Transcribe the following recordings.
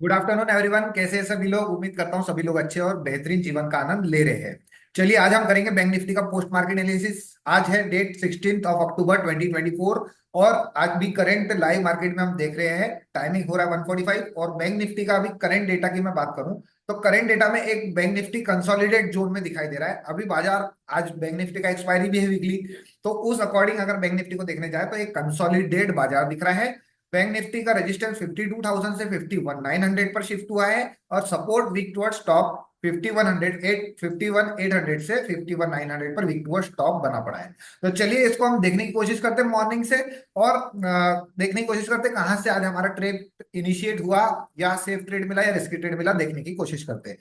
Good afternoon everyone. कैसे हैं सभी लोग? उम्मीद करता हूं सभी लोग अच्छे और बेहतरीन जीवन का आनंद ले रहे हैं। चलिए आज हम करेंगे बैंक निफ्टी का पोस्ट मार्केट एनालिसिस। आज है डेट 16 अक्टूबर 2024 और आज भी करंट लाइव मार्केट में हम देख रहे हैं। टाइमिंग हो रहा है 1:45 और बैंक निफ्टी का अभी करंट डेटा की मैं बात करूं तो करंट डेटा में एक बैंक निफ्टी कंसोलिडेट जोन में दिखाई दे रहा है। अभी बाजार आज बैंक निफ्टी का एक्सपायरी भी है वीकली, तो उस अकॉर्डिंग अगर बैंक निफ्टी को देखने जाए तो एक कंसोलिडेट बाजार दिख रहा है। बैंक निफ्टी का रेजिस्टेंस 52,000 से 51,900 पर शिफ्ट हुआ है और सपोर्ट वीक टुवर्ड्स टॉप 51,800 से 51,900 पर वीक टुवर्ड्स टॉप बना पड़ा है। तो चलिए इसको हम देखने की कोशिश करते हैं मॉर्निंग से और देखने की कोशिश करते हैं कहां से आज हमारा ट्रेड इनिशिएट हुआ, या सेफ ट्रेड मिला या रिस्की ट्रेड मिला, देखने की कोशिश करते हैं।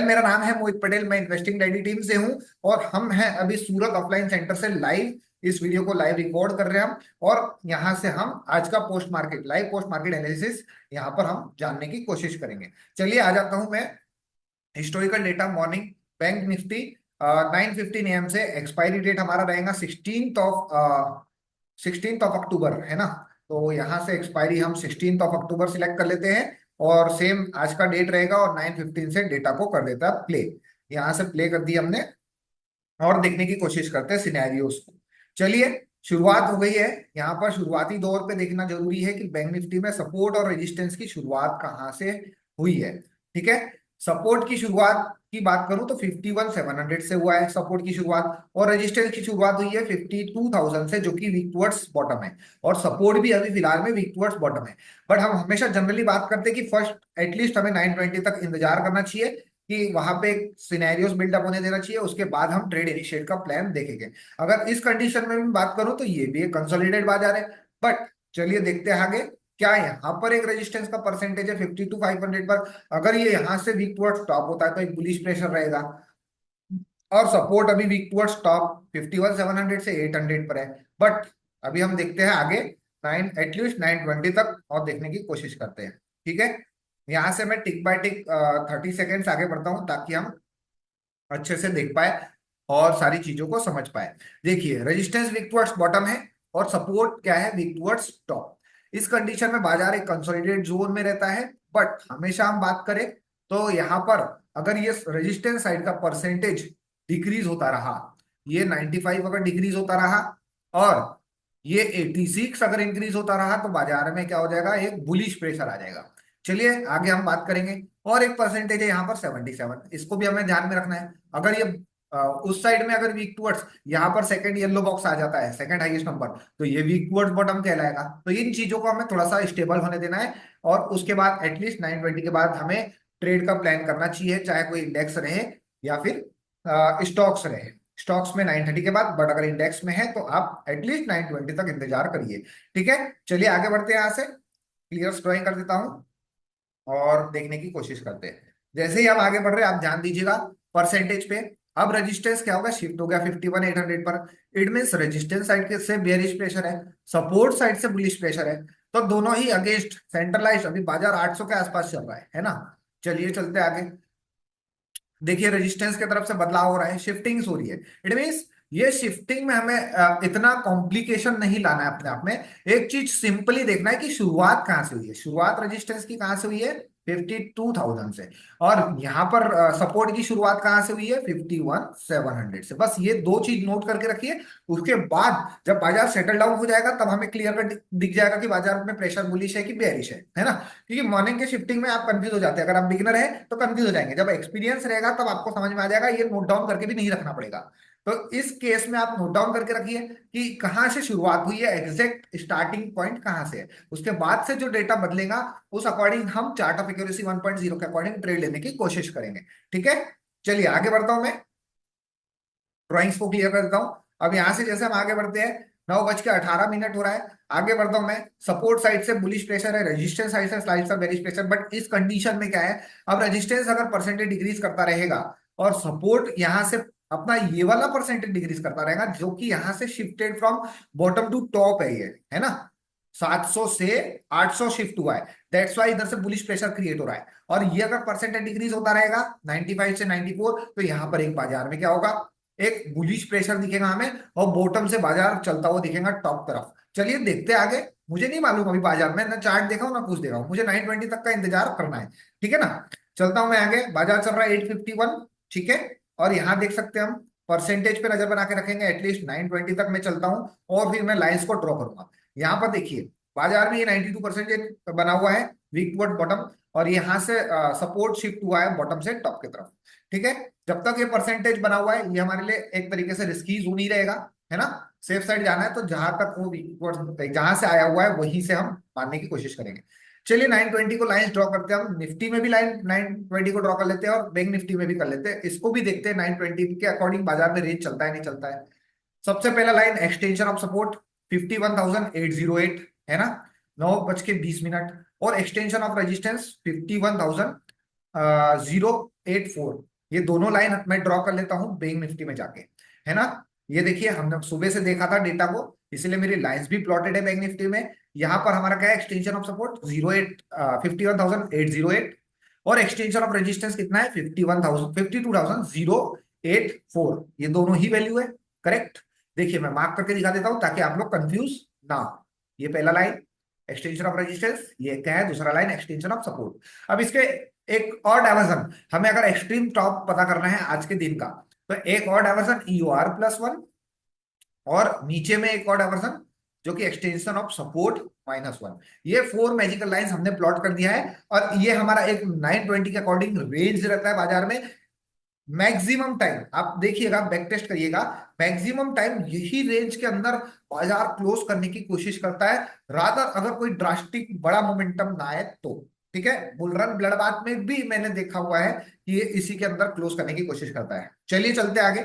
मेरा नाम है मोहित पटेल, मैं इन्वेस्टिंग डायरी टीम से हूं और हम हैं अभी सूरत ऑफलाइन सेंटर से लाइव। इस वीडियो को लाइव रिकॉर्ड कर रहे हैं हम और यहां से हम आज का पोस्ट मार्केट एनालिसिस यहां पर हम जानने की कोशिश करेंगे। चलिए आ जाता हूं मैं historical data morning. Bank Nifty 9:15 AM से एक्सपायरी डेट हमारा रहेगा 16 ऑफ अक्टूबर, है ना। तो यहाँ से एक्सपायरी हम 16 ऑफ अक्टूबर सिलेक्ट कर लेते हैं और सेम आज का डेट रहेगा और 9:15 से डेटा को कर देता है प्ले। यहाँ से प्ले कर दिया हमने और देखने की कोशिश करते हैं सिनेरियोस को। चलिए शुरुआत हो गई है। यहाँ पर शुरुआती दौर पे देखना जरूरी है कि बैंक निफ्टी में सपोर्ट और रेजिस्टेंस की शुरुआत कहाँ से हुई है। ठीक है, सपोर्ट की शुरुआत की बात करूं तो 51,700 से हुआ है सपोर्ट की शुरुआत, और रेजिस्टेंस की शुरुआत हुई है 52,000 से, जो कि वीक टुवर्ड्स बॉटम है। और सपोर्ट भी अभी फिलहाल में वीक टुवर्ड्स बॉटम है। बट हम हमेशा जनरली बात करते हैं कि फर्स्ट एटलीस्ट हमें 920 तक इंतजार करना चाहिए कि वहां पे एक सिनेरियोस बिल्डअप होने देना चाहिए, उसके बाद हम ट्रेड इनिशिएट का प्लान देखेंगे। अगर इस कंडीशन में भी बात करूं तो ये भी एक कंसोलिडेट बाजार है। बट चलिए देखते हैं आगे क्या यहाँ पर एक रेजिस्टेंस का परसेंटेज है 52,500 पर। अगर ये यहाँ से वीक टुवर्ड्स टॉप होता है तो एक बुलिश प्रेशर रहेगा और सपोर्ट अभी वीक टुवर्ड्स टॉप 51,700 से 800 पर है। बट अभी हम देखते हैं आगे एटलीस्ट 920 तक और देखने की कोशिश करते हैं। ठीक है, यहां से मैं टिक बाय टिक 30 सेकेंड्स आगे बढ़ता हूं ताकि हम अच्छे से देख पाए और सारी चीजों को समझ पाए। देखिए रेजिस्टेंस वीक टुवर्ड्स बॉटम है और सपोर्ट क्या है, वीक टुवर्ड्स टॉप। इस कंडीशन में बाजार एक कंसोलिडेट जोन में रहता है। बट हमेशा हम बात करें तो यहाँ पर अगर ये रेजिस्टेंस साइड का परसेंटेज डिक्रीज होता रहा, ये 95 अगर डिक्रीज होता रहा और ये 86 अगर इंक्रीज होता रहा तो बाजार में क्या हो जाएगा, एक बुलिश प्रेशर आ जाएगा। चलिए आगे हम बात करेंगे। और एक परसेंटेज है यहाँ पर 77, इसको भी हमें ध्यान में रखना है। अगर ये उस साइड में अगर वीक टुवर्ड्स यहाँ पर सेकंड येलो बॉक्स आ जाता है, सेकंड हाईएस्ट नंबर, तो ये वीक टुवर्ड्स बॉटम कहलाएगा। तो इन चीजों को हमें थोड़ा सा स्टेबल होने देना है और उसके बाद एटलीस्ट 920 के बाद हमें ट्रेड का प्लान करना चाहिए, चाहे कोई इंडेक्स रहे या फिर स्टॉक्स रहे। स्टॉक्स में 930 के बाद, बट अगर इंडेक्स में है तो आप एटलीस्ट 920 तक इंतजार करिए। ठीक है, चलिए आगे बढ़ते हैं। यहाँ से क्लियर ड्राइंग कर देता हूं और देखने की कोशिश करते हैं। जैसे ही हम आगे बढ़ रहे हैं आप ध्यान दीजिएगा परसेंटेज पे। अब रेजिस्टेंस क्या होगा, शिफ्ट हो गया 51,800 पर। इट मीन रेजिस्टेंस साइड के से बेयरिश प्रेशर है, सपोर्ट साइड से बुलिश प्रेशर है। तो दोनों ही अगेंस्ट सेंट्रलाइज अभी बाजार 800 के आसपास चल रहा है ना। चलिए चलते आगे। देखिए रेजिस्टेंस की तरफ से बदलाव हो रहा है, शिफ्टिंग हो रही है। इट मीन्स ये शिफ्टिंग में हमें इतना कॉम्प्लिकेशन नहीं लाना है अपने आप में। एक चीज सिंपली देखना है कि शुरुआत कहां से हुई है। शुरुआत रेजिस्टेंस की कहां से हुई है, 52,000 से। और यहाँ पर सपोर्ट की शुरुआत कहां से हुई है, 51,700 से। बस ये दो चीज नोट करके रखिए। उसके बाद जब बाजार सेटल डाउन हो जाएगा तब हमें क्लियर कट दिख जाएगा कि बाजार में प्रेशर बुलिश है कि बेयरिश है ना। क्योंकि मॉर्निंग के शिफ्टिंग में आप कंफ्यूज हो जाते हैं। अगर आप बिगिनर है तो कंफ्यूज हो जाएंगे, जब एक्सपीरियंस रहेगा तब आपको समझ में आ जाएगा। ये नोट डाउन करके भी नहीं रखना पड़ेगा। तो इस केस में आप नोट डाउन करके रखिए कि कहां से शुरुआत हुई है, एग्जैक्ट स्टार्टिंग पॉइंट कहां से है। उसके बाद से जो डेटा बदलेगा उस अकॉर्डिंग हम चार्ट ऑफ एक्यूरेसी 1.0 के अकॉर्डिंग ट्रेड लेने की कोशिश करेंगे। ठीक है, चलिए आगे बढ़ता हूं मैं, ड्रॉइंग्स को क्लियर कर देता हूं। अब यहां से जैसे हम आगे बढ़ते हैं, 9:18 हो रहा है। आगे बढ़ता हूं मैं। सपोर्ट साइड से बुलिश प्रेशर है, रेजिस्टेंस साइड से स्लाइड सा बेरिश प्रेशर। बट इस कंडीशन में क्या है, अब रेजिस्टेंस अगर परसेंटेज डिक्रीज करता रहेगा और सपोर्ट यहां से अपना ये वाला परसेंटेज डिक्रीज करता रहेगा, जो कि यहां से shifted from bottom to top है, ये है ना। 700 से 800 शिफ्ट हुआ है, दैट्स वाई इधर से बुलिश प्रेशर क्रिएट हो रहा है। और ये अगर परसेंटेज डिक्रीज होता रहेगा 95 से 94, तो यहां पर एक बाजार में क्या होगा, एक बुलिश प्रेशर दिखेगा हमें और बॉटम से बाजार चलता हुआ दिखेगा टॉप तरफ। चलिए देखते हैं आगे मुझे नहीं मालूम अभी बाजार में, ना चार्ट देखा हूं ना कुछ देखा हूं, मुझे 920 तक का इंतजार करना है। ठीक है ना। चलता हूं मैं आगे, बाजार चल रहा है 851। ठीक है। और यहाँ देख सकते हैं हम परसेंटेज पे नजर बना के रखेंगे, एटलीस्ट 920 तक मैं चलता हूँ और फिर मैं लाइंस को ड्रॉ करूंगा। यहाँ पर देखिए बाजार में ये 92% बना हुआ है, वीक टुवर्ड बॉटम, और यहाँ से सपोर्ट शिफ्ट हुआ है बॉटम से टॉप की तरफ। ठीक है। जब तक ये परसेंटेज बना हुआ है ये हमारे लिए एक तरीके से रिस्की जोन ही रहेगा, है ना। सेफ साइड जाना है तो जहां तक वो जहां से आया हुआ है वहीं से हम मारने की कोशिश करेंगे। चलिए 920 को लाइन ड्रॉ करते हैं, हम निफ्टी में भी लाइन 920 को ड्रॉ कर लेते हैं और बैंक निफ्टी में भी कर लेते हैं, इसको भी देखते हैं 920 के अकॉर्डिंग बाजार में रेंज चलता है नहीं चलता है। सबसे पहला लाइन एक्सटेंशन ऑफ सपोर्ट 51,808, है ना, 9:20। और एक्सटेंशन ऑफ रेजिस्टेंस 51,084, ये दोनों लाइन मैं ड्रॉ कर लेता हूं बैंक निफ्टी में जाके, है ना। ये देखिए हमने सुबह से देखा था डेटा को, इसलिए मेरी लाइंस भी प्लॉटेड है बैंक निफ्टी में। यहाँ पर हमारा क्या है, एक्सटेंशन ऑफ सपोर्ट 51,808, और एक्सटेंशन ऑफ रेजिस्टेंस कितना है, 52,084, ये दोनों ही वैल्यू है। करेक्ट। देखिए मैं मार्क करके दिखा देता हूं ताकि आप लोग कंफ्यूज ना हो। ये पहला लाइन एक्सटेंशन ऑफ रेजिस्टेंस, ये क्या है दूसरा लाइन एक्सटेंशन ऑफ सपोर्ट। अब इसके एक और डायवर्जन, हमें अगर एक्सट्रीम टॉप पता करना है आज के दिन का, तो एक और डायवर्जन EOR+1, और नीचे में एक और डायवर्जन जो कि एक्सटेंशन ऑफ सपोर्ट -1। ये 4 मैजिकल लाइंस हमने प्लॉट कर दिया है, और ये हमारा एक 920 के अकॉर्डिंग रेंज रहता है बाजार में। मैक्सिमम टाइम आप देखिएगा, बैक टेस्ट करिएगा, मैक्सिमम टाइम यही रेंज के अंदर बाजार क्लोज करने की कोशिश करता है, रादर अगर कोई ड्रास्टिक बड़ा मोमेंटम ना आए तो। ठीक है। बुल रन ब्लड बाथ में भी मैंने देखा हुआ है कि ये इसी के अंदर क्लोज करने की कोशिश करता है। चलिए चलते आगे,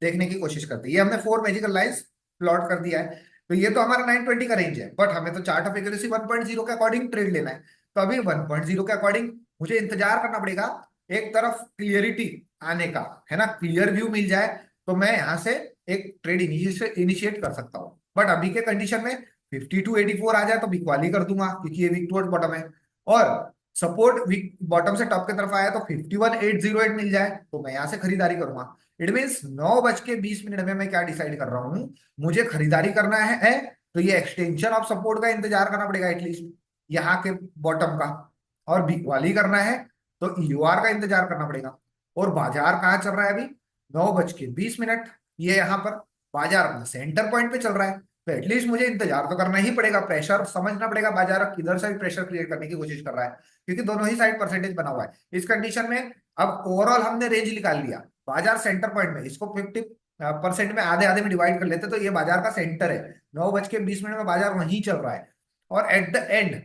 देखने की कोशिश करते हैं। ये हमने 4 मैजिकल लाइंस प्लॉट कर दिया है, तो ये तो हमारा 920 का रेंज है, बट हमें तो चार्ट ऑफ एक्यूरेसी 1.0 के अकॉर्डिंग ट्रेड लेना है। तो अभी 1.0 के अकॉर्डिंग मुझे इंतजार करना पड़ेगा एक तरफ क्लियरिटी आने का, है ना, क्लियर व्यू मिल जाए तो मैं यहां से एक ट्रेड इनिशिएट कर सकता हूं। बट अभी के कंडीशन में 5284 आ जाए तो बिकवाली कर दूंगा, क्योंकि ये वीक टुवर्ड बॉटम है। और सपोर्ट वीक बॉटम से टॉप की तरफ आया तो 51,808 मिल जाए तो मैं यहां से खरीदारी करूंगा। इट मीन्स 9:20 में मैं क्या डिसाइड कर रहा हूं, मुझे खरीदारी करना है तो ये एक्सटेंशन ऑफ सपोर्ट का इंतजार करना पड़ेगा एटलीस्ट यहाँ के बॉटम का, और बिकवाली करना है तो EOR का इंतजार करना पड़ेगा। और बाजार कहाँ चल रहा है अभी, 9:20, ये यहाँ पर बाजार अपने सेंटर पॉइंट पे चल रहा है, तो एटलीस्ट मुझे इंतजार तो करना ही पड़ेगा, प्रेशर समझना पड़ेगा बाजार किधर से भी प्रेशर क्रिएट करने की कोशिश कर रहा है, क्योंकि दोनों ही साइड परसेंटेज बना हुआ है इस कंडीशन में। अब ओवरऑल हमने रेंज निकाल लिया, बाजार सेंटर पॉइंट में, इसको 50% में आधे आधे में डिवाइड कर लेते तो ये बाजार का सेंटर है, 9:20 में बाजार वहीं चल रहा है। और एट द एंड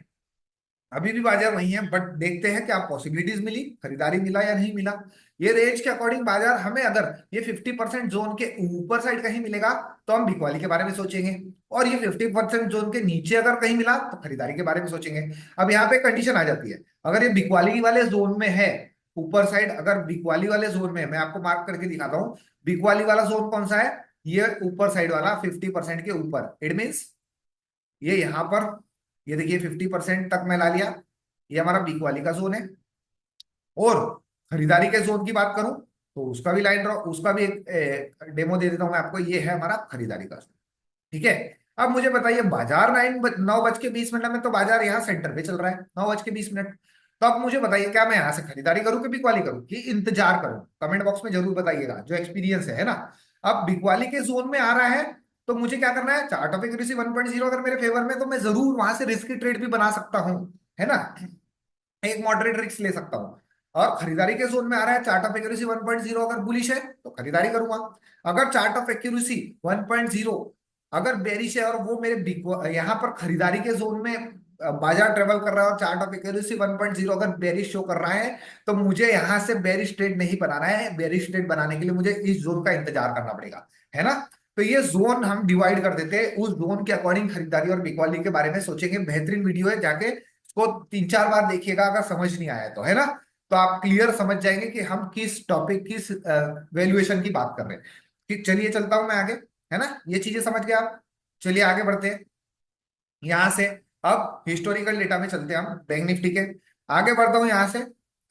अभी भी बाजार वही है, बट देखते हैं क्या पॉसिबिलिटीज मिली, खरीदारी मिला या नहीं मिला। ये रेंज के अकॉर्डिंग बाजार हमें अगर ये 50% जोन के ऊपर साइड कहीं मिलेगा तो हम बिकवाली के बारे में सोचेंगे, और ये 50% जोन के नीचे अगर कहीं मिला तो खरीदारी के बारे में सोचेंगे। अब यहाँ पे कंडीशन आ जाती है, अगर ये बिकवाली वाले जोन में है, ऊपर साइड अगर बिकवाली वाले जोन में है, मैं आपको मार्क करके दिखाता हूँ बिकवाली वाला जोन कौन सा है, ये ऊपर साइड वाला 50% के ऊपर, इट मीन्स ये यहाँ पर, ये देखिए 50% तक मैं ला लिया, ये हमारा बीक वाली का जोन है। और खरीदारी के जोन की बात करूं तो उसका भी लाइन ड्रॉ, उसका भी एक डेमो दे देता हूं मैं आपको, ये है हमारा खरीदारी का जोन। ठीक है। अब मुझे बताइए बाजार 9:20 में तो बाजार यहाँ सेंटर पे चल रहा है 9:20। तो अब मुझे बताइए क्या मैं यहाँ से खरीदारी करूं कि बिकवाली करूं कि इंतजार करूं, कमेंट बॉक्स में जरूर बताइएगा जो एक्सपीरियंस है ना। अब बिकवाली के जोन में आ रहा है तो मुझे क्या करना है, चार्ट ऑफ एक्यूरेसी 1.0 अगर मेरे फेवर में तो मैं जरूर वहां से रिस्क ट्रेड भी बना सकता हूं, है ना, एक मॉडरेट रिस्क ले सकता हूं। और खरीदारी के जोन में आ रहा है चार्ट ऑफ एक्यूरेसी 1.0 अगर बुलिश है तो खरीदारी करूंगा। अगर चार्ट ऑफ एक्यूरेसी 1.0 अगर बेरिश है और वो मेरे यहाँ पर खरीदारी के जोन में बाजार ट्रेवल कर रहा है और चार्ट ऑफ एक्यूरेसी 1.0 अगर बेरिश शो कर रहा है तो मुझे यहाँ से बेरिश ट्रेड नहीं बनाना है, बेरिश ट्रेड बनाने के लिए मुझे इस जोन का इंतजार करना पड़ेगा, है ना। तो ये जोन हम डिवाइड कर देते हैं, उस जोन के अकॉर्डिंग खरीदारी और बिकवाली के बारे में सोचेंगे। बेहतरीन वीडियो है, जाके इसको 3-4 बार देखिएगा अगर समझ नहीं आया तो, है ना। तो आप क्लियर समझ जाएंगे कि हम किस टॉपिक किस वैल्यूएशन की बात कर रहे हैं। चलिए चलता हूं मैं आगे, है ना, ये चीजें समझ गए आप। चलिए आगे बढ़ते हैं यहां से। अब हिस्टोरिकल डेटा में चलते हैं हम बैंक निफ्टी के, आगे बढ़ता हूं यहां से।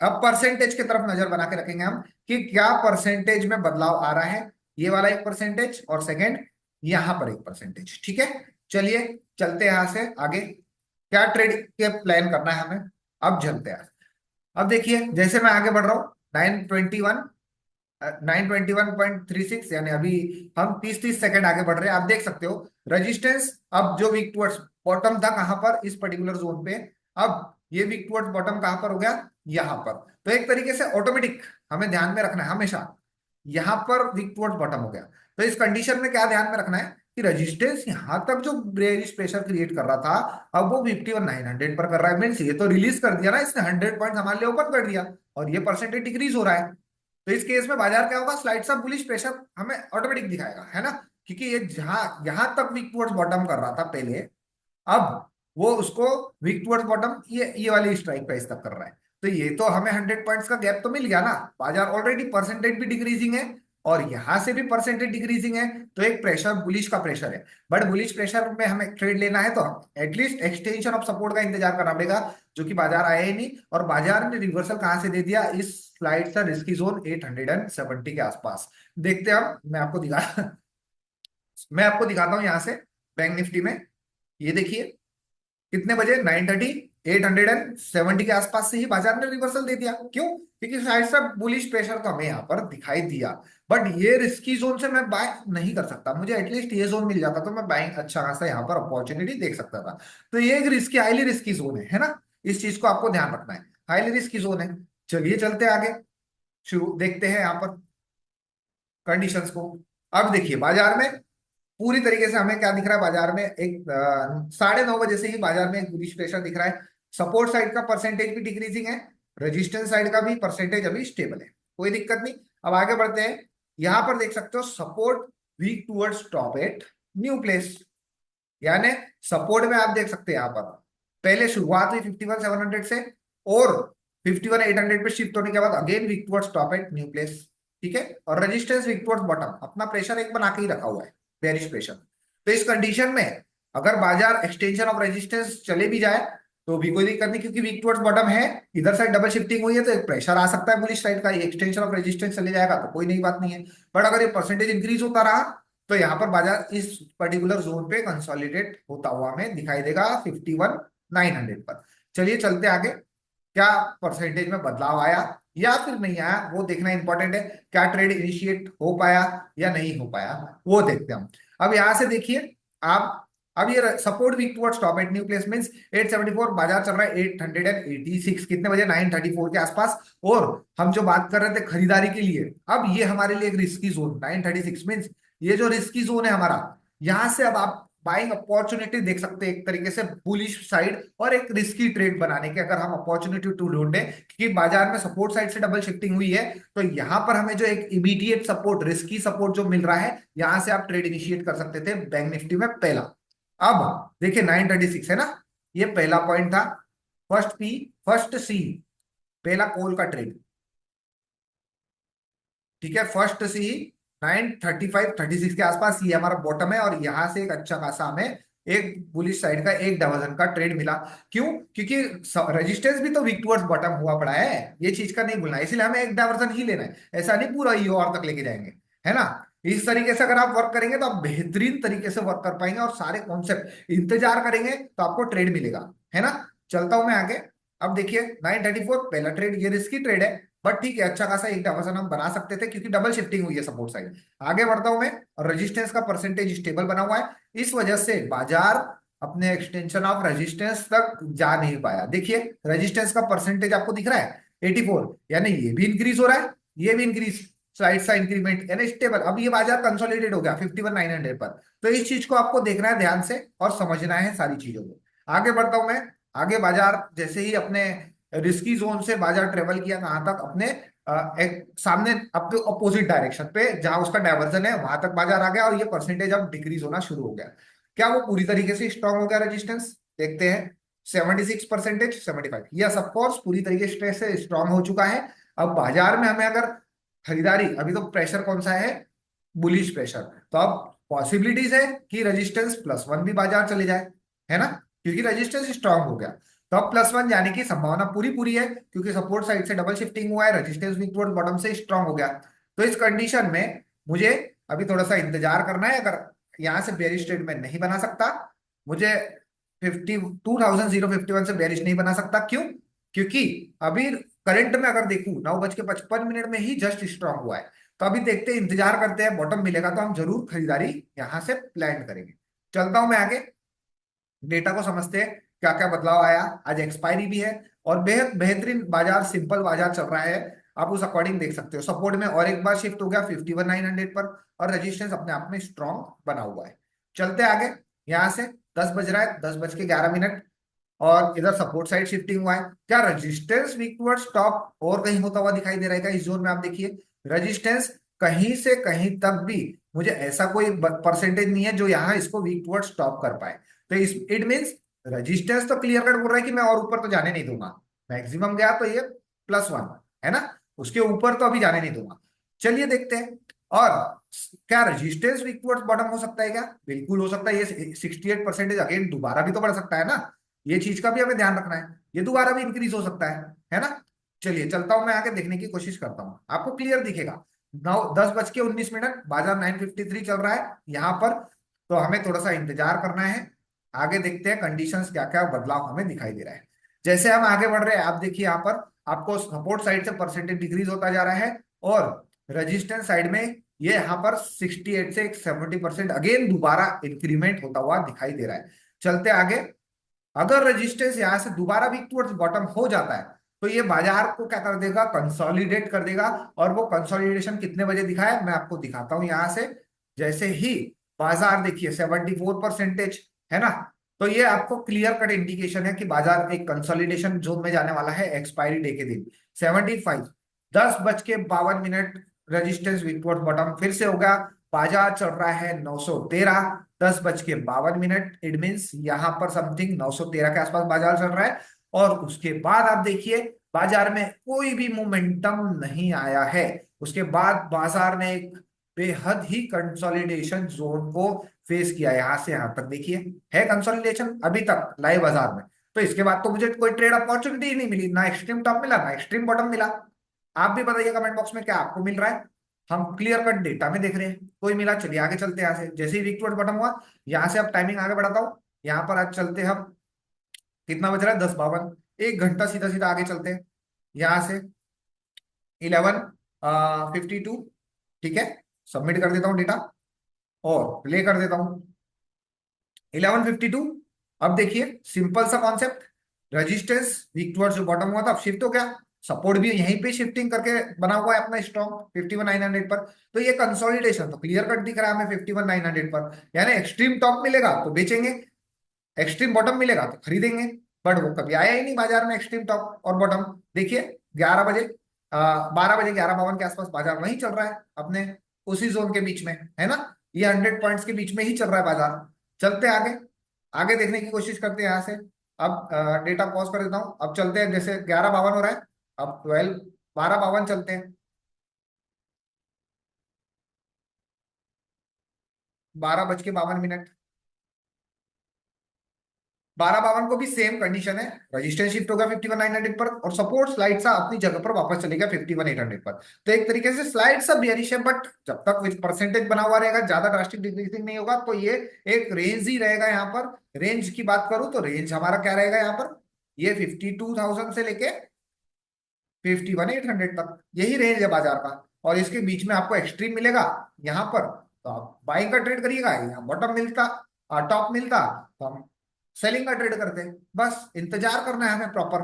अब परसेंटेज की तरफ नजर बना के रखेंगे हम कि क्या परसेंटेज में बदलाव आ रहा है, ये वाला 1% और सेकंड यहां पर 1%। ठीक है। चलिए चलते हैं यहाँ से आगे, क्या ट्रेड के प्लान करना है हमें, अब चलते हैं। अब देखिए जैसे मैं आगे बढ़ रहा हूँ 921.36, यानी अभी हम 30-30 सेकंड आगे बढ़ रहे हैं। आप देख सकते हो रेजिस्टेंस अब जो वीक टुवर्ड्स बॉटम था कहां पर, इस पर्टिकुलर जोन पे। अब ये वीक टुवर्ड्स बॉटम कहां पर हो गया, यहां पर। तो एक तरीके से ऑटोमेटिक हमें ध्यान में रखना है हमेशा, यहां पर वीक टुवर्ड्स बॉटम हो गया। तो इस कंडीशन में क्या ध्यान में रखना है कि रेजिस्टेंस यहां तक जो बेरिश प्रेशर क्रिएट कर रहा था, अब वो 51,900 पर कर रहा है। मीन्स ये तो रिलीज कर दिया ना इसने, 100 पॉइंट हमारे लिए ओपन कर दिया, और ये परसेंटेज डिक्रीज हो रहा है। तो इस केस में बाजार क्या होगा, स्लाइड सा बुलिश प्रेशर हमें ऑटोमेटिक दिखाएगा, है ना। क्योंकि ये जहां यहां तक वीक टुवर्ड्स बॉटम कर रहा था पहले, अब वो उसको वीक टुवर्ड्स बॉटम ये वाली स्ट्राइक प्राइस तक कर रहा है। तो ये तो हमें 100 पॉइंट्स का गैप तो मिल गया ना। बाजार ऑलरेडी परसेंटेज भी डिक्रीजिंग है और यहां से भी परसेंटेज डिक्रीजिंग है, तो एक प्रेशर बुलिश का प्रेशर है। बट बुलिश प्रेशर में हमें ट्रेड लेना है तो एटलीस्ट एक्सटेंशन ऑफ सपोर्ट का इंतजार करना पड़ेगा, जो कि बाजार आया ही नहीं। और बाजार ने रिवर्सल कहां से दे दिया, इस स्लाइड का रिस्की जोन 870 के आसपास। देखते हैं हम, मैं आपको दिखाता हूं यहां से बैंक निफ्टी में। ये देखिए कितने बजे, 9:30, 870 के आसपास से ही बाजार ने रिवर्सल दे दिया। क्यों, क्योंकि शायद से बुलिश प्रेशर तो हमें यहाँ पर दिखाई दिया। बट ये रिस्की जोन से मैं बाय नहीं कर सकता, मुझे एटलीस्ट ये जोन मिल जाता तो मैं बाइंग अच्छा खासा यहाँ पर अपॉर्चुनिटी देख सकता था। तो ये एक रिस्की, हाईली रिस्की जोन है ना। इस चीज को आपको ध्यान रखना है, हाईली रिस्की जोन है। चलिए चलते हैं आगे, शुरू देखते हैं यहाँ पर कंडीशंस को। अब देखिए बाजार में पूरी तरीके से हमें क्या दिख रहा है, बाजार में एक 9:30 बजे से ही बाजार में एक बुलिश प्रेशर दिख रहा है। सपोर्ट साइड का परसेंटेज भी डिक्रीजिंग है, रेजिस्टेंस साइड का भी परसेंटेज अभी स्टेबल है, कोई दिक्कत नहीं। अब आगे बढ़ते हैं, यहां पर देख सकते हो support week towards stop at new place. यानी सपोर्ट में आप देख सकते हैं यहां पर पहले शुरुआत हुई 51,700 से, और 51,800 पे शिफ्ट होने के बाद again weak towards top at new place. ठीक है, और रेजिस्टेंस वीक टुवर्ड्स बॉटम, अपना प्रेशर एक बना के ही रखा हुआ है, बेरिश प्रेशर। तो इस कंडीशन में अगर बाजार एक्सटेंशन ऑफ रेजिस्टेंस चले भी जाए तो भी कोई दिक्कत नहीं, क्योंकि वीक टुवर्ड्स बॉटम है, इधर साइड डबल शिफ्टिंग हुई है, तो एक प्रेशर आ सकता है बुलिश साइड का, एक्सटेंशन ऑफ रेजिस्टेंस चले जाएगा तो कोई नई बात नहीं है। बट अगर ये परसेंटेज इंक्रीज होता रहा तो यहाँ पर बाजार इस पर्टिकुलर जोन पे कंसोलिडेट होता हुआ हमें दिखाई देगा 51,900 पर। चलिए चलते आगे, क्या परसेंटेज में बदलाव आया या फिर नहीं आया वो देखना इंपॉर्टेंट है। क्या ट्रेड इनिशिएट हो पाया या नहीं हो पाया वो देखते हैं हम। अब यहां से देखिए आप, अब ये support weak towards top at new place means 874, बाजार चल रहा है 886 कितने बजे, 9:34 के आसपास। और हम जो बात कर रहे थे खरीदारी के लिए, अब ये हमारे लिए एक रिस्की जोन 9:36 मींस ये जो रिस्की जोन है हमारा, यहां से अब आप बाइंग अपॉर्चुनिटी देख सकते हैं एक तरीके से बुलिश साइड और एक रिस्की ट्रेड बनाने के, अगर हम अपॉर्चुनिटी टू ढूंढे। क्योंकि बाजार में सपोर्ट साइड से डबल शिफ्टिंग हुई है, तो यहां पर हमें जो एक इमीडिएट सपोर्ट, रिस्की सपोर्ट जो मिल रहा है, यहां से आप ट्रेड इनिशिएट कर सकते थे बैंक निफ्टी में पहला। अब देखिए 9:36 है ना, ये पहला पॉइंट था, फर्स्ट पी फर्स्ट सी, पहला कॉल का ट्रेड। ठीक है, फर्स्ट सी 9:35-36 के आसपास, ये हमारा बॉटम है, और यहां से एक अच्छा खासा हमें एक बुलिश साइड का एक डाइवर्जन का ट्रेड मिला। क्यों, क्योंकि रेजिस्टेंस भी तो वीक टुवर्ड्स बॉटम हुआ पड़ा है, ये चीज का नहीं भूलना है, इसलिए हमें एक डाइवर्जन ही लेना है, ऐसा नहीं पूरा ई और तक लेके जाएंगे, है ना। इस तरीके से अगर आप वर्क करेंगे तो आप बेहतरीन तरीके से वर्क कर पाएंगे, और सारे कॉन्सेप्ट इंतजार करेंगे तो आपको ट्रेड मिलेगा, है ना। चलता हूं मैं आगे। अब देखिए 9:34 पहला ट्रेड, ये रिस्की ट्रेड है, बट ठीक है, अच्छा खासा एक डाइवर्सन हम बना सकते थे क्योंकि डबल शिफ्टिंग हुई है सपोर्ट साइड। आगे बढ़ता हूं मैं, और रेजिस्टेंस का परसेंटेज स्टेबल बना हुआ है, इस वजह से बाजार अपने एक्सटेंशन ऑफ रेजिस्टेंस तक जा नहीं पाया। देखिए रेजिस्टेंस का परसेंटेज आपको दिख रहा है 84, यानी ये भी इंक्रीज हो रहा है, ये भी इंक्रीज, स्लाइड सा इंक्रीमेंट, यानी स्टेबल। अब ये बाजार कंसोलिडेट हो गया 51,900 पर। तो इस चीज को आपको देखना है ध्यान से और समझना है सारी चीजों को। आगे बढ़ता हूं मैं, आगे बाजार जैसे ही अपने रिस्की जोन से बाजार ट्रेवल किया कहां तक, अपने एक सामने अपने अपोजिट डायरेक्शन पे जहां उसका डायवर्जन है वहां तक बाजार आ गया, और ये परसेंटेज अब डिक्रीज होना शुरू हो गया। क्या वो पूरी तरीके से स्ट्रांग हो गया रेजिस्टेंस, देखते हैं 76%, 75, यस ऑफकोर्स पूरी तरीके से स्ट्रांग हो चुका है। अब बाजार में हमें अगर खरीदारी, अभी तो प्रेशर कौन सा है, बुलिश प्रेशर, तो अब पॉसिबिलिटीज है कि रेजिस्टेंस +1 भी बाजार चले जाए, है ना, क्योंकि रेजिस्टेंस स्ट्रांग हो गया। तो अब +1 जाने की संभावना पूरी पूरी है, क्योंकि सपोर्ट साइड से डबल शिफ्टिंग हुआ है, रेजिस्टेंस भी टुवर्ड बॉटम से स्ट्रांग हो गया। तो इस कंडीशन में मुझे अभी थोड़ा सा इंतजार करना है, अगर यहां से बेरिश ट्रेड में नहीं बना सकता मुझे 52,051 से बेरिश नहीं बना सकता। क्यों? क्योंकि अभी करंट में अगर देखूं 9:55 में ही जस्ट स्ट्रांग हुआ है। तो अभी देखते हैं, इंतजार करते हैं, बॉटम मिलेगा तो हम जरूर खरीदारी यहां से प्लान करेंगे। चलता हूं मैं आगे, डेटा को समझते हैं क्या क्या बदलाव आया। आज एक्सपायरी भी है और बेहद बेहतरीन बाजार, सिंपल बाजार चल रहा है। आप उस अकॉर्डिंग देख सकते हो। सपोर्ट में और एक बार शिफ्ट हो गया 51,900 पर, और रेजिस्टेंस अपने आप में स्ट्रॉन्ग बना हुआ है। चलते आगे, यहां से 10 बज रहा है, 10:11, और इधर सपोर्ट साइड शिफ्टिंग हुआ है। क्या रेजिस्टेंस वीक टुवर्ड्स टॉप और कहीं होता हुआ दिखाई दे रहा है क्या? इस जोन में आप देखिए, रेजिस्टेंस कहीं से कहीं तक भी मुझे ऐसा कोई परसेंटेज नहीं है जो यहाँ इसको वीक टुवर्ड्स टॉप कर पाए। तो इस इट मीन्स रेजिस्टेंस तो क्लियर कट बोल रहा है कि मैं और ऊपर तो जाने नहीं दूंगा। मैक्सिमम गया तो ये +1 है ना, उसके ऊपर तो अभी जाने नहीं दूंगा। चलिए देखते हैं। और क्या रेजिस्टेंस वीक टुवर्ड्स बॉटम हो सकता है क्या? बिल्कुल हो सकता है। ये 68% अगेन दोबारा भी तो बढ़ सकता है ना, ये चीज का भी हमें ध्यान रखना है। ये दोबारा भी इंक्रीज हो सकता है ना। चलिए चलता हूं मैं आगे, देखने की कोशिश करता हूं, आपको क्लियर दिखेगा। 10:19, बाजार 953 चल रहा है यहाँ पर। तो हमें थोड़ा सा इंतजार करना है। आगे देखते हैं कंडीशंस क्या क्या बदलाव हमें दिखाई दे रहा है। जैसे हम आगे बढ़ रहे हैं, आप देखिए यहाँ पर आपको सपोर्ट साइड से परसेंटेज डिक्रीज होता जा रहा है, और रेजिस्टेंस साइड में ये यहाँ पर 68 से 70% अगेन दोबारा इंक्रीमेंट होता हुआ दिखाई दे रहा है। चलते आगे, अगर रेजिस्टेंस यहां से दोबारा वीक टुवर्ड्स बॉटम हो जाता है तो ये बाजार को क्या कर देगा? कंसोलिडेट कर देगा। और वो कंसोलिडेशन कितने बजे दिखाए, मैं आपको दिखाता हूं यहां से। जैसे ही बाजार देखिए 74% है ना, तो ये आपको क्लियर कट इंडिकेशन है कि बाजार एक कंसोलिडेशन जोन में जाने वाला है एक्सपायरी डे के दिन। 75, 10:52, रेजिस्टेंस वीक टुवर्ड्स बॉटम फिर से होगा। बाजार चल रहा है 913, 10:52, इट मीन्स यहां पर समथिंग 913 के आसपास बाजार चल रहा है। और उसके बाद आप देखिए, बाजार में कोई भी मोमेंटम नहीं आया है। उसके बाद बाजार ने एक बेहद ही कंसोलिडेशन जोन को फेस किया। यहां से यहां तक देखिए है कंसोलिडेशन अभी तक लाइव बाजार में। तो इसके बाद तो मुझे कोई ट्रेड अपॉर्चुनिटी ही नहीं मिली, ना एक्सट्रीम टॉप मिला ना एक्सट्रीम बॉटम मिला। आप भी बताइए कमेंट बॉक्स में क्या आपको मिल रहा है। हम क्लियर कट डेटा में देख रहे हैं कोई मिला। चलिए आगे चलते हैं। यहाँ से जैसे ही वीक टुवर्ड्स बॉटम हुआ, यहाँ से अब टाइमिंग आगे बढ़ाता हूँ। यहाँ पर आज चलते हैं हम, कितना बज रहा है? 10:52, 1 घंटा सीधा सीधा आगे चलते हैं। यहाँ से 11:52, ठीक है, सबमिट कर देता हूँ डेटा और प्ले कर देता हूँ। 11:52, अब देखिए सिंपल सा कॉन्सेप्ट, रेजिस्टेंस वीक टुवर्ड्स जो बॉटम हुआ था अब शिफ्ट हो गया। सपोर्ट भी यहीं पे शिफ्टिंग करके बना हुआ है अपना स्ट्रॉन्ग 51,900 पर। तो ये कंसोलिडेशन तो क्लियर कट दिख रहा है हमें 51,900 पर। यानी एक्सट्रीम टॉप मिलेगा तो बेचेंगे, एक्सट्रीम बॉटम मिलेगा तो खरीदेंगे। बट वो कभी आया ही नहीं बाजार में एक्सट्रीम टॉप और बॉटम। देखिए 11 बजे, 12 बजे 11:52 के आसपास बाजार वहीं चल रहा है अपने, उसी जोन के बीच में है ना। ये 100 पॉइंट्स के बीच में ही चल रहा है बाजार। चलते हैं आगे, आगे देखने की कोशिश करते हैं यहाँ से। अब डेटा पॉज कर देता हूँ, अब चलते हैं। जैसे 11:52 हो रहा है, अब 12:52 चलते हैं। 12:52, 12:52 को भी सेम कंडीशन है। रजिस्टेंस शिफ्ट होगा 51,900 पर, और सपोर्ट स्लाइड सा अपनी जगह पर वापस चलेगा 51,800 पर। तो एक तरीके से स्लाइड सा बियरिश है, बट जब तक परसेंटेज बना हुआ रहेगा, ज्यादा ड्रास्टिक डिक्रीजिंग नहीं होगा, तो ये एक रेंज ही रहेगा। यहाँ पर रेंज की बात करूं तो रेंज हमारा क्या रहेगा यहाँ पर? ये 52,000 से लेके 51,800 तक, यही रेंज है बाजार का। और इसके बीच में आपको एक्सट्रीम मिलेगा यहाँ पर, तो आप बाइंग का ट्रेड करिएगा। यहाँ बॉटम मिलता, टॉप मिलता, तो हम सेलिंग का ट्रेड करते हैं। बस इंतजार करना है हमें प्रॉपर,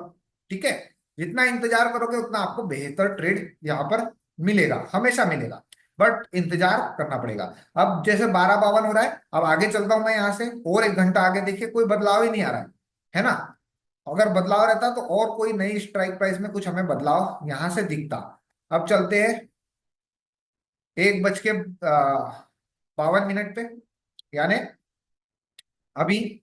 ठीक है। जितना इंतजार करोगे उतना आपको बेहतर ट्रेड यहाँ पर मिलेगा, हमेशा मिलेगा। बट इंतजार करना पड़ेगा। अब जैसे 12:52 हो रहा है, अब आगे चलता हूं मैं यहाँ से, और 1 घंटा आगे देखिए कोई बदलाव ही नहीं आ रहा है ना। अगर बदलाव रहता तो और कोई नई स्ट्राइक प्राइस में कुछ हमें बदलाव यहां से दिखता। अब चलते हैं 1:52 पे, यानी अभी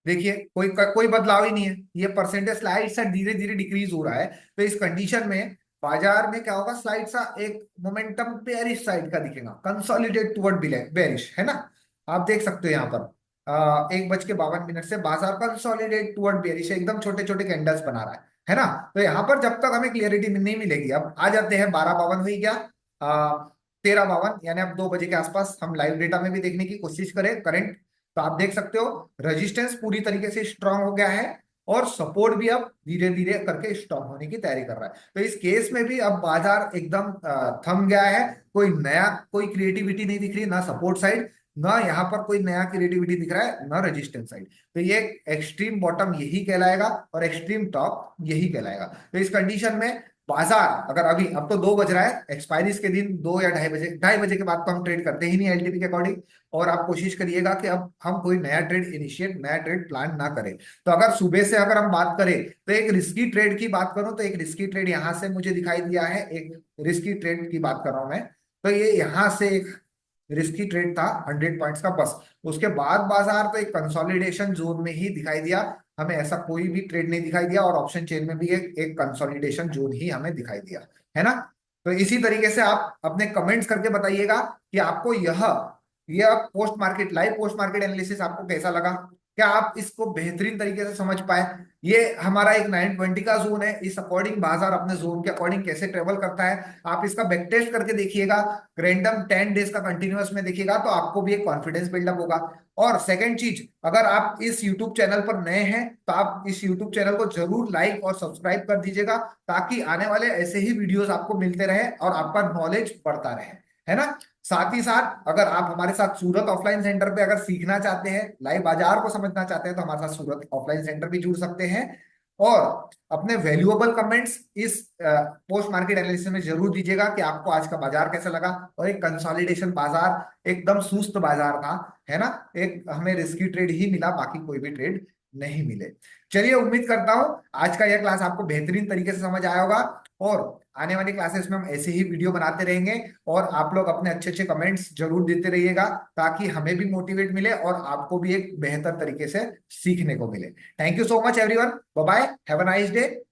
देखिए कोई बदलाव ही नहीं है। ये परसेंटेज स्लाइड सा धीरे धीरे डिक्रीज हो रहा है। तो इस कंडीशन में बाजार में क्या होगा? स्लाइड सा एक मोमेंटम बेरिश साइड का दिखेगा, कंसोलिडेट टुवर्ड बेरिश, है ना। आप देख सकते हो यहाँ पर 1:52 से बाजार कंसोलिडेट टुवर्ड बेरिश, एकदम छोटे छोटे कैंडल्स बना रहा है ना। तो यहाँ पर जब तक हमें क्लियरिटी नहीं मिलेगी, अब आ जाते हैं 12:52 हो ही गया, 13:52, यानी अब 2 बजे के आसपास हम लाइव डेटा में भी देखने की कोशिश करें करंट। तो आप देख सकते हो रेजिस्टेंस पूरी तरीके से स्ट्रांग हो गया है और सपोर्ट भी अब धीरे धीरे करके स्ट्रांग होने की तैयारी कर रहा है। तो इस केस में भी अब बाजार एकदम थम गया है, कोई क्रिएटिविटी नहीं दिख रही, ना सपोर्ट साइड, ना यहाँ पर कोई नया क्रिएटिविटी दिख रहा है, ना रेजिस्टेंस साइड। तो ये एक्सट्रीम बॉटम यही कहलाएगा और एक्सट्रीम टॉप यही कहलाएगा। तो इस कंडीशन में बाजार अगर अभी, अब तो 2 बज रहा है, एक्सपायरी के दिन 2 या 2:30 बजे, 2:30 बजे के बाद तो हम ट्रेड करते ही नहीं एलटीपी के अकॉर्डिंग। और आप कोशिश करिएगा कि अब हम कोई नया ट्रेड प्लान ना करें। तो अगर सुबह से अगर हम बात करें तो एक रिस्की ट्रेड की बात करूं तो एक रिस्की ट्रेड यहां से मुझे दिखाई दिया है, एक रिस्की ट्रेड की बात कर रहा हूं मैं। तो ये यहां से एक रिस्की ट्रेड था 100 पॉइंट्स का बस। उसके बाद बाजार तो एक कंसोलिडेशन जोन में ही दिखाई दिया, हमें ऐसा कोई भी ट्रेड नहीं दिखाई दिया। और ऑप्शन चेन में भी एक कंसोलिडेशन जोन ही हमें दिखाई दिया, है ना। तो इसी तरीके से आप अपने कमेंट्स करके बताइएगा कि आपको यह post market live post market analysis आपको कैसा लगा, क्या आप इसको बेहतरीन तरीके से समझ पाए। ये हमारा एक 920 का जोन है, इस अकॉर्डिंग बाजार अपने जोन के अकॉर्डिंग कैसे ट्रेवल करता है आप इसका बैक टेस्ट करके देखिएगा, रैंडम 10 डेज का कंटिन्यूअस में देखिएगा, तो आपको भी एक कॉन्फिडेंस बिल्डअप होगा। और सेकंड चीज, अगर आप इस यूट्यूब चैनल पर नए हैं तो आप इस यूट्यूब चैनल को जरूर लाइक और सब्सक्राइब कर दीजिएगा, ताकि आने वाले ऐसे ही वीडियोस आपको मिलते रहे और आपका नॉलेज बढ़ता रहे, है ना। साथ ही साथ अगर आप हमारे साथ सूरत ऑफलाइन सेंटर पे अगर सीखना चाहते हैं, लाइव बाजार को समझना चाहते हैं, तो हमारे साथ सूरत ऑफलाइन सेंटर भी जुड़ सकते हैं। और अपने वैल्यूएबल कमेंट्स इस पोस्ट मार्केट एनालिसिस में जरूर दीजिएगा कि आपको आज का बाजार कैसा लगा। और एक कंसोलिडेशन बाजार एकदम सुस्त बाजार था, है ना, एक हमें रिस्की ट्रेड ही मिला, बाकी कोई भी ट्रेड नहीं मिले। चलिए, उम्मीद करता हूं आज का यह क्लास आपको बेहतरीन तरीके से समझ आया होगा। और आने वाली क्लासेस में हम ऐसे ही वीडियो बनाते रहेंगे और आप लोग अपने अच्छे अच्छे कमेंट्स जरूर देते रहिएगा, ताकि हमें भी मोटिवेट मिले और आपको भी एक बेहतर तरीके से सीखने को मिले। Thank you so much everyone, bye bye, have a nice day.